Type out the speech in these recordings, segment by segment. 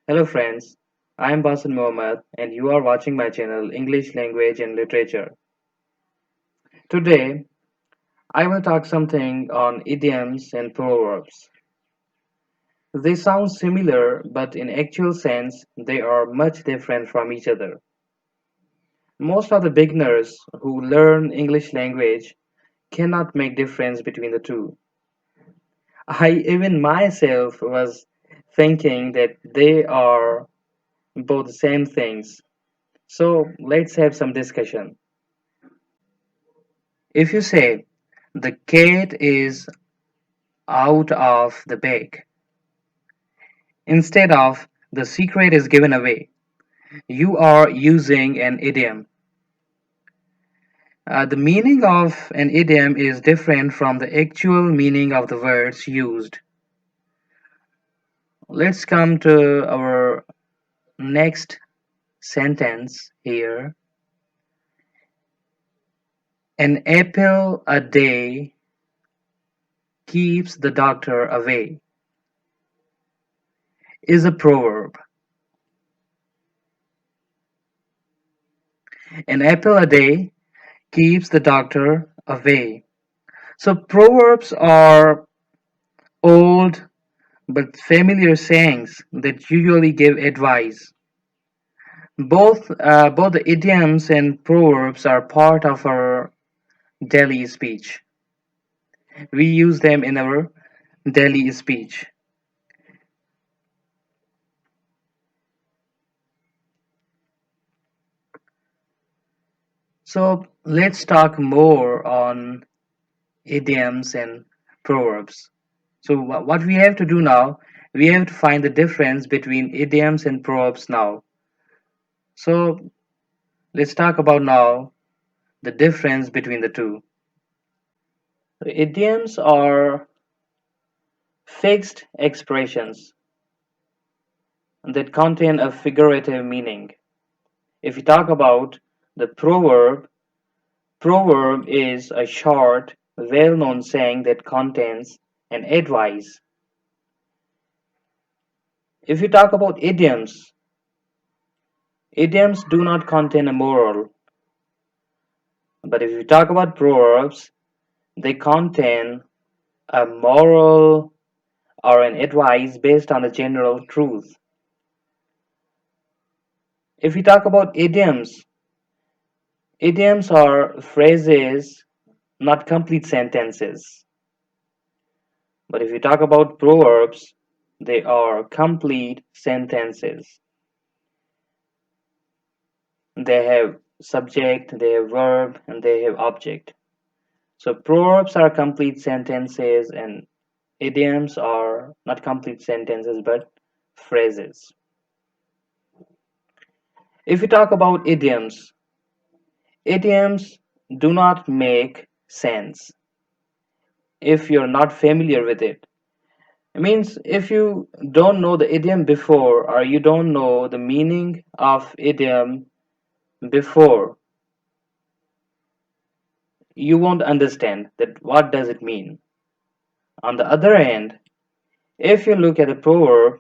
Hello friends, I am Basan Mohammed and you are watching my channel English Language and Literature. Today, I will talk something on idioms and proverbs. They sound similar, but in actual sense, they are much different from each other. Most of the beginners who learn English language cannot make difference between the two. I even myself was thinking that they are both the same things. So let's have some discussion. If you say the cat is out of the bag instead of the secret is given away, you are using an idiom. The meaning of an idiom is different from the actual meaning of the words used. Let's come to our next sentence here. An apple a day keeps the doctor away is a proverb. An apple a day keeps the doctor away. So proverbs are old but familiar sayings that usually give advice. Both the idioms and proverbs are part of our daily speech. We use them in our daily speech. So let's talk more on idioms and proverbs. So what we have to do now, we have to find the difference between idioms and proverbs now. So let's talk about now the difference between the two. Idioms are fixed expressions that contain a figurative meaning. If you talk about the proverb is a short, well-known saying that contains an advice. If you talk about idioms do not contain a moral. But if you talk about proverbs, they contain a moral or an advice based on a general truth. If we talk about idioms are phrases, not complete sentences. But if you talk about proverbs, they are complete sentences. They have subject, they have verb, and they have object. So proverbs are complete sentences and idioms are not complete sentences but phrases. If we talk about idioms do not make sense if you're not familiar with it. It means if you don't know the idiom before or you don't know the meaning of idiom before, you won't understand that what does it mean. On the other hand, if you look at a proverb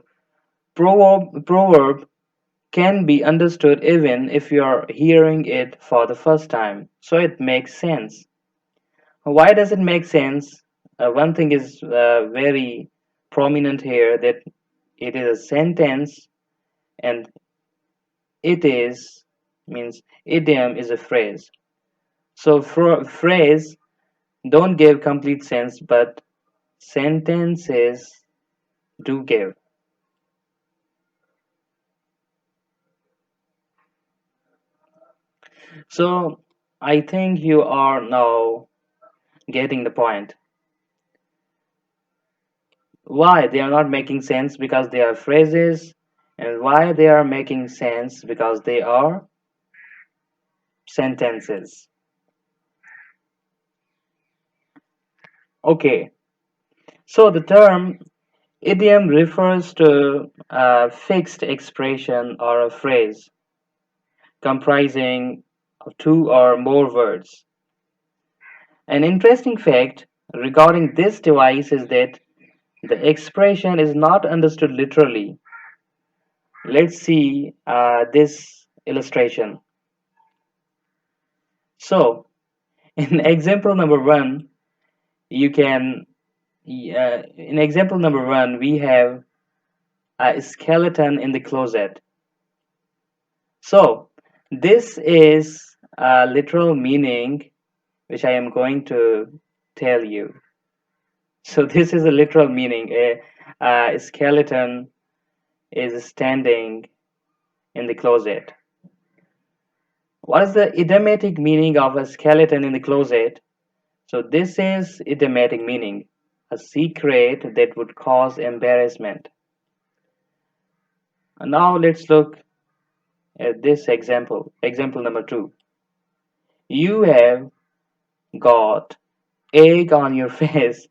can be understood even if you are hearing it for the first time. So it makes sense. Why does it make sense? One thing is very prominent here that it is a sentence and it is means idiom is a phrase. So phrase don't give complete sense, but sentences do give. So I think you are now getting the point. Why they are not making sense because they are phrases, and why they are making sense because they are sentences. Okay, so the term idiom refers to a fixed expression or a phrase comprising of two or more words. An interesting fact regarding this device is that the expression is not understood literally. Let's see this illustration. So, in example number one, you can, in example number one, we have a skeleton in the closet. So, this is a literal meaning which I am going to tell you. So, this is a literal meaning. A skeleton is standing in the closet. What is the idiomatic meaning of a skeleton in the closet? So this is idiomatic meaning, a secret that would cause embarrassment. And now let's look at this example. Example number two. You have got egg on your face.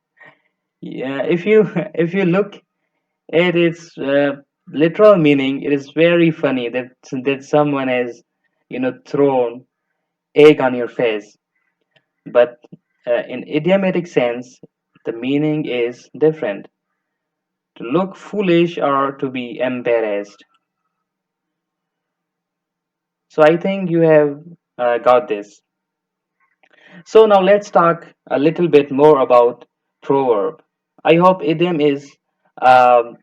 Yeah, if you look at its literal meaning, it is very funny that someone has thrown egg on your face. But in idiomatic sense, the meaning is different. To look foolish or to be embarrassed. So I think you have got this. So now let's talk a little bit more about proverb. I hope idiom is um,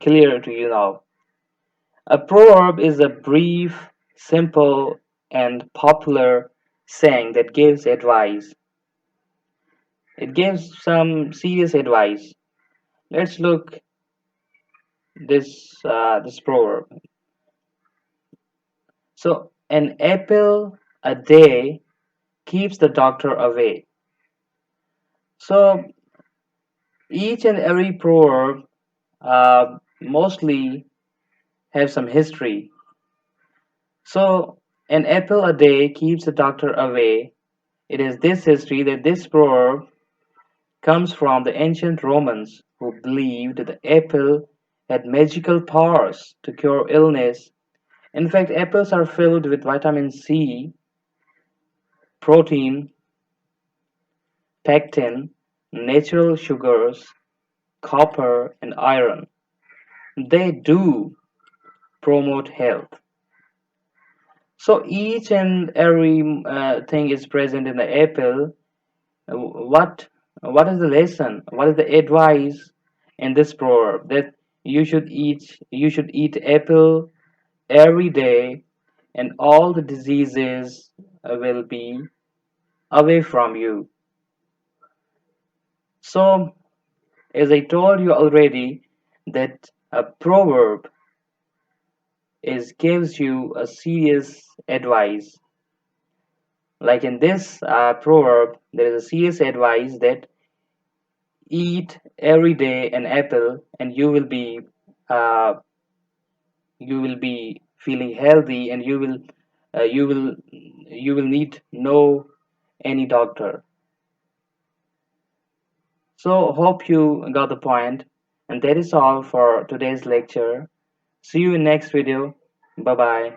clear to you now. A proverb is a brief, simple, and popular saying that gives advice. It gives some serious advice. Let's look this proverb. So an apple a day keeps the doctor away. So each and every proverb mostly have some history. So an apple a day keeps the doctor away. It is this history that this proverb comes from the ancient Romans who believed the apple had magical powers to cure illness. In fact, apples are filled with vitamin C, protein, pectin, natural sugars, copper, and iron. They do promote health. So each and every thing is present in the apple. What is the lesson? What is the advice in this proverb that you should eat apple every day, and all the diseases will be away from you. So as I told you already, that a proverb is gives you a serious advice. Like in this proverb, there is a serious advice that eat every day an apple, and uh, you will be feeling healthy, and you will need no any doctor. So hope you got the point, and that is all for today's lecture. See you in next video. Bye bye.